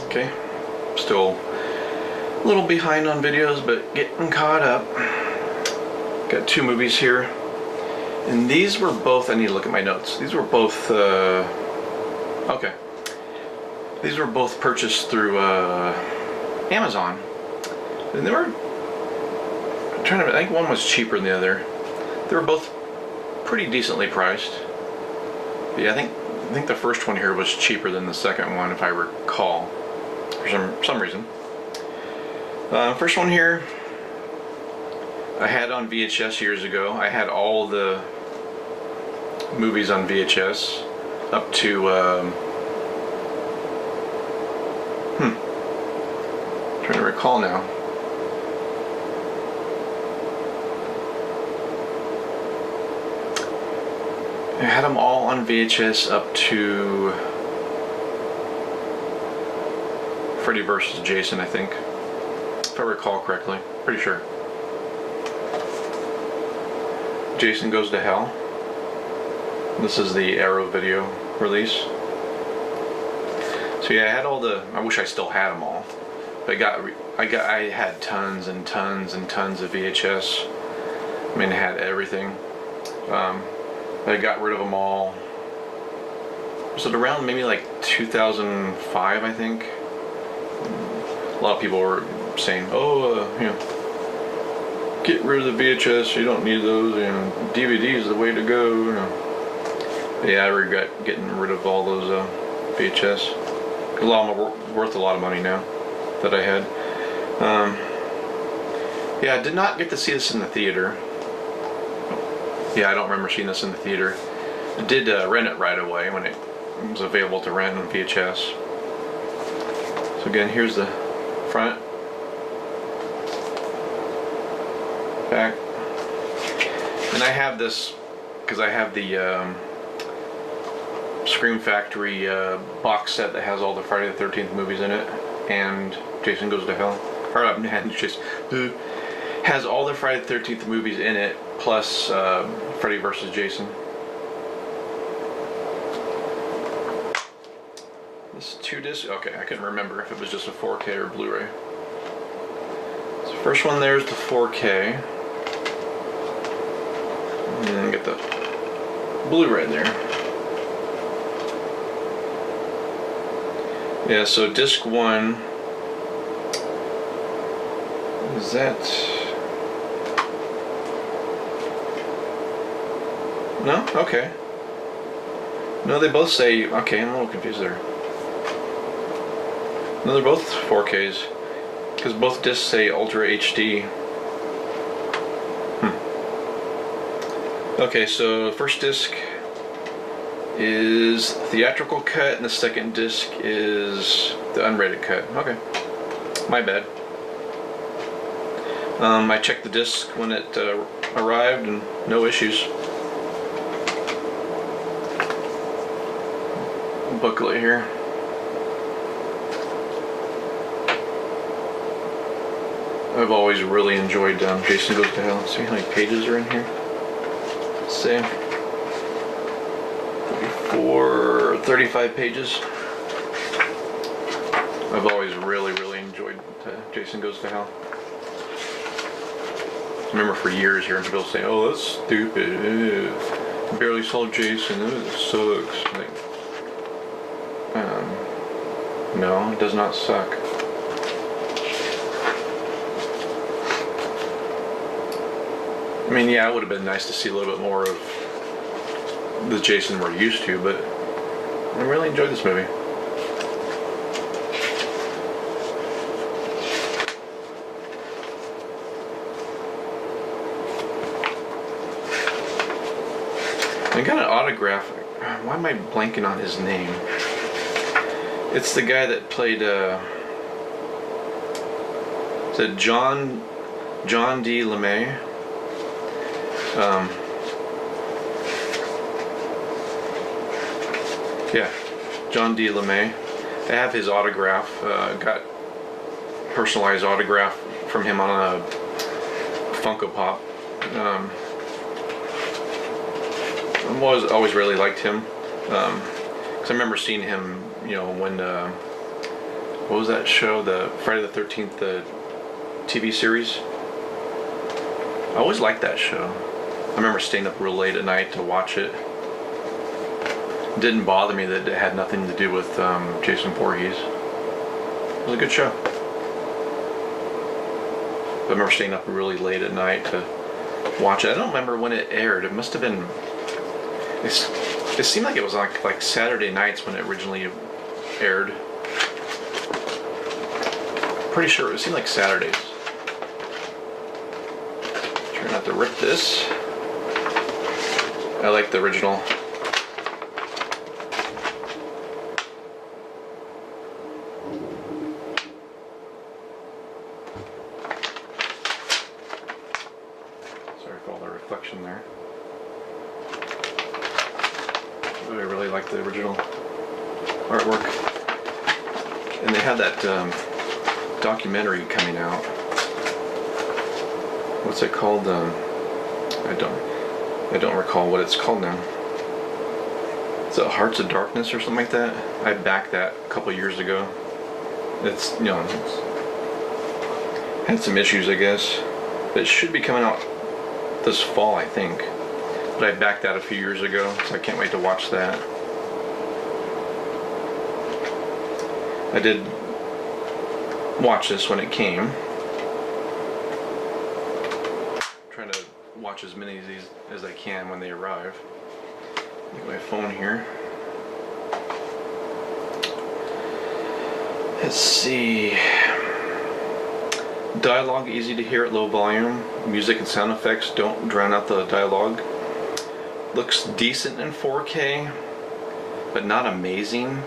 Okay, still a little behind on videos, but getting caught up. Got 2 movies here, and these were both, I need to look at my notes, these were both, okay, these were both purchased through Amazon, and they were, I'm trying to, I think one was cheaper than the other. They were both pretty decently priced. But yeah, I think the first one here was cheaper than the second one, if I recall, for some reason. First one here, I had on VHS years ago. I had all the movies on VHS up to trying to recall now. I had them all on VHS up to Freddy vs. Jason, I think, if I recall correctly. Pretty sure. Jason Goes to Hell. This is the Arrow video release. So yeah, I had all the, I wish I still had them all, but I had tons and tons and tons of VHS. I mean, I had everything. I got rid of them all. Was it around maybe like 2005, I think? A lot of people were saying, oh, you know, get rid of the VHS, you don't need those, you know, DVD is the way to go, you know. Yeah, I regret getting rid of all those VHS. A lot of them are worth a lot of money now that I had. Yeah, I did not get to see this in the theater. Yeah, I don't remember seeing this in the theater. I did rent it right away when it was available to rent on VHS. So again, here's the front, back, and I have this because I have the Scream Factory box set that has all the Friday the 13th movies in it, and Jason Goes to Hell. Or and just has all the Friday the 13th movies in it, plus Freddy vs. Jason. This 2-disc, okay, I couldn't remember if it was just a 4K or Blu-ray. So first one there's the 4K. And then get the Blu-ray there. Yeah, so disc 1, is that... No? Okay. No, they both say, okay, I'm a little confused there. No, they're both 4Ks, because both discs say Ultra HD. Okay, so the first disc is theatrical cut, and the second disc is the unrated cut. Okay, my bad. I checked the disc when it arrived, and no issues. Booklet here. I've always really enjoyed Jason Goes to Hell. Let's see how many pages are in here. Let's see. 34, 35 pages. I've always really enjoyed Jason Goes to Hell. I remember for years hearing people say, oh, that's stupid. Ew. I barely saw Jason. It sucks. Like, no, it does not suck. I mean, yeah, it would have been nice to see a little bit more of the Jason we're used to, but I really enjoyed this movie. I got an autograph. Why am I blanking on his name? It's the guy that played, is it John D. LeMay? Yeah, John D. LeMay. I have his autograph. Got personalized autograph from him on a Funko Pop. I've always really liked him. Because I remember seeing him, you know, when what was that show, the Friday the 13th, the TV series. I always liked that show. I remember staying up real late at night to watch it. It didn't bother me that it had nothing to do with Jason Voorhees. It was a good show. I remember staying up really late at night to watch it. I don't remember when it aired. It must have been. It seemed like it was like Saturday nights when it originally aired. Pretty sure it seemed like Saturdays. Try not to rip this. I like the original. Sorry for all the reflection there. I really like the original artwork. And they have that documentary coming out. What's it called? I don't recall what it's called now. Is it Hearts of Darkness or something like that? I backed that a couple years ago. It's, you know, it's had some issues, I guess. But it should be coming out this fall, I think. But I backed that a few years ago, so I can't wait to watch that. I did watch this when it came. Trying to watch as many of these as I can when they arrive. Get my phone here. Let's see. Dialogue easy to hear at low volume. Music and sound effects don't drown out the dialogue. Looks decent in 4K, but not amazing.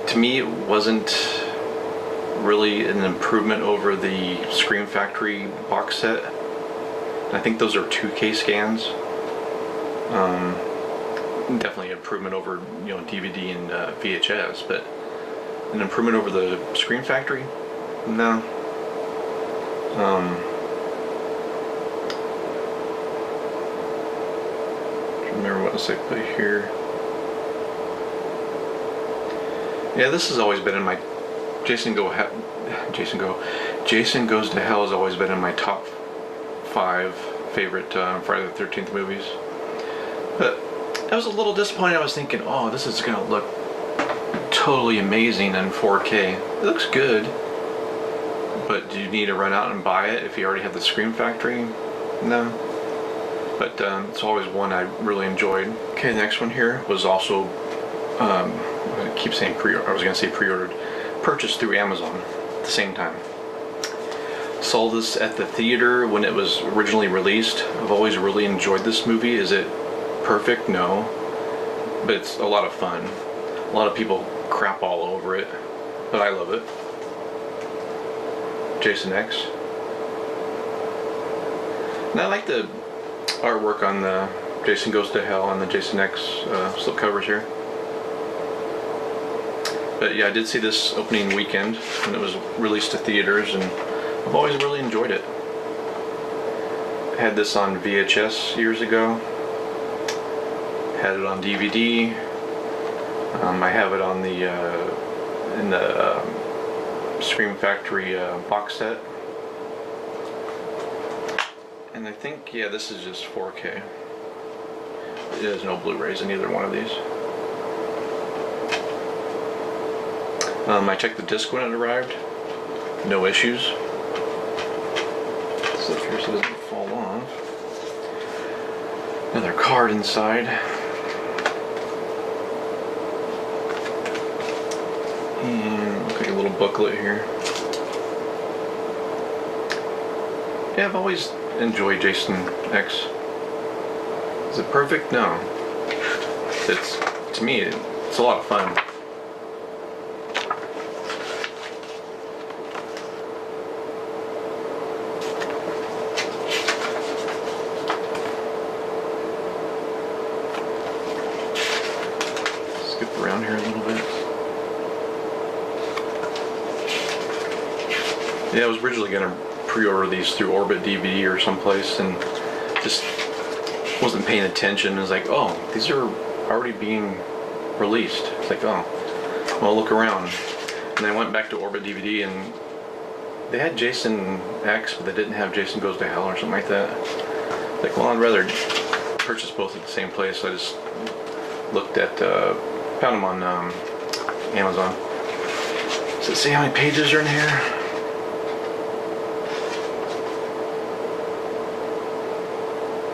To me, it wasn't really an improvement over the Scream Factory box set. I think those are 2K scans. Definitely improvement over, you know, DVD and VHS, but an improvement over the Scream Factory? No. Remember what else I put here. Yeah, this has always been in my Jason Goes to Hell has always been in my top 5 favorite Friday the 13th movies. But I was a little disappointed. I was thinking, oh, this is gonna look totally amazing in 4K. It looks good, but do you need to run out and buy it if you already have the Scream Factory? No. But it's always one I really enjoyed. Okay, the next one here was also, I keep saying pre-ordered, purchased through Amazon at the same time. Saw this at the theater when it was originally released. I've always really enjoyed this movie. Is it perfect? No. But it's a lot of fun. A lot of people crap all over it, but I love it. Jason X. And I like the artwork on the Jason Goes to Hell and the Jason X slipcovers here. But yeah, I did see this opening weekend when it was released to theaters, and I've always really enjoyed it. I had this on VHS years ago. Had it on DVD. I have it on the in the Scream Factory box set. And I think, yeah, this is just 4K. There's no Blu-rays in either one of these. I checked the disc when it arrived. No issues. This up here so it doesn't fall off. Another card inside. And looks like a little booklet here. Yeah, I've always enjoyed Jason X. Is it perfect? No. It's, to me, it's a lot of fun. Skip around here a little bit. Yeah, I was originally going to pre-order these through Orbit DVD or someplace, and just wasn't paying attention. It was like, oh, these are already being released. It's like, oh, well, look around. And I went back to Orbit DVD and they had Jason X, but they didn't have Jason Goes to Hell or something like that. Like, well, I'd rather purchase both at the same place. So I just looked at, found them on Amazon. So let's see how many pages are in here.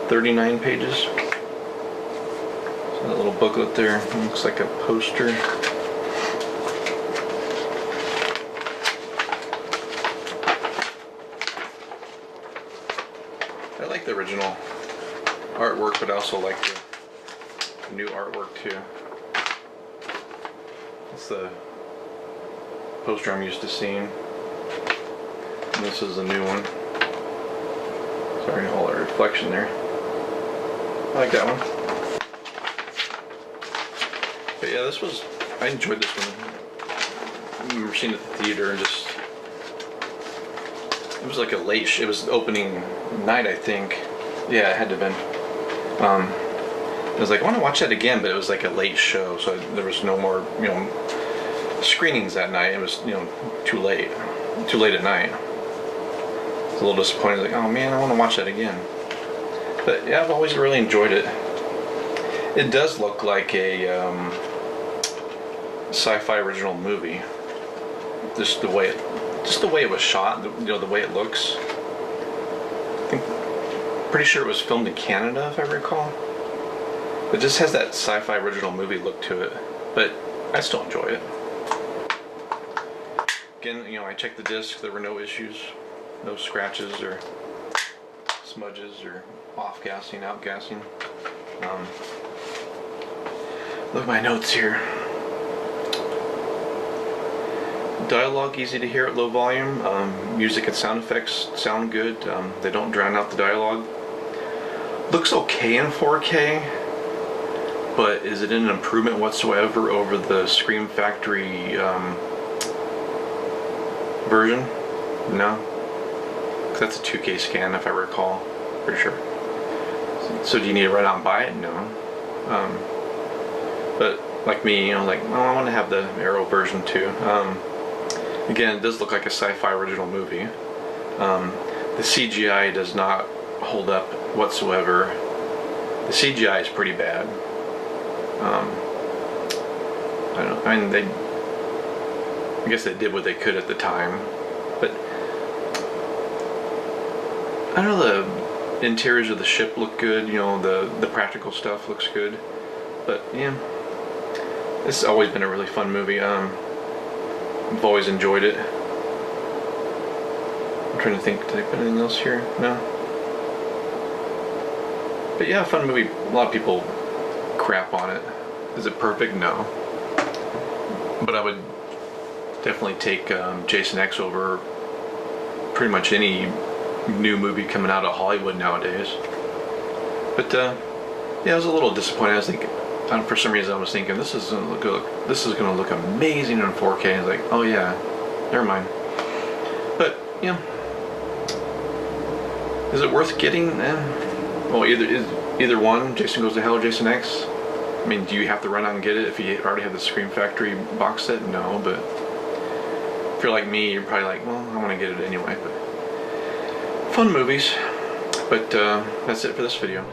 "39 pages. So that little booklet there looks like a poster. I like the original artwork, but I also like the new artwork too. It's the poster I'm used to seeing. And this is the new one. Sorry, all that reflection there. I like that one. But yeah, I enjoyed this one. I remember seeing it at the theater and just, it was like a late, it was opening night, I think. Yeah, it had to have been. I was like, I want to watch that again, but it was like a late show, so there was no more, screenings that night. It was, too late at night. I was a little disappointed, like, oh man, I want to watch that again. But yeah, I've always really enjoyed it. It does look like a sci-fi original movie. Just the way it was shot, the way it looks. Pretty sure it was filmed in Canada, if I recall. It just has that sci-fi original movie look to it, but I still enjoy it. Again, I checked the disc. There were no issues, no scratches or smudges or off-gassing, out-gassing. Look at my notes here. Dialogue easy to hear at low volume. Music and sound effects sound good. They don't drown out the dialogue. Looks okay in 4K, but is it an improvement whatsoever over the Scream Factory version? No. 'Cause that's a 2K scan, if I recall. Pretty sure. So do you need to run out and buy it? No. But like me, like, oh, I want to have the Arrow version too. Again, it does look like a sci-fi original movie. The CGI does not hold up whatsoever. The CGI is pretty bad. I don't know. I mean, I guess they did what they could at the time, but I don't know. The interiors of the ship look good. The practical stuff looks good. But yeah, this has always been a really fun movie. I've always enjoyed it. I'm trying to think, did I put anything else here? No. But yeah, fun movie. A lot of people crap on it. Is it perfect? No. But I would definitely take Jason X over pretty much any new movie coming out of Hollywood nowadays. But yeah, I was a little disappointed. I was thinking, for some reason, I was thinking this is gonna look amazing in 4K. I was like, oh yeah, never mind. But yeah, is it worth getting? Well, either one, Jason Goes to Hell or Jason X. I mean, do you have to run out and get it if you already have the Scream Factory box set? No, but if you're like me, you're probably like, well, I want to get it anyway. But fun movies. But that's it for this video.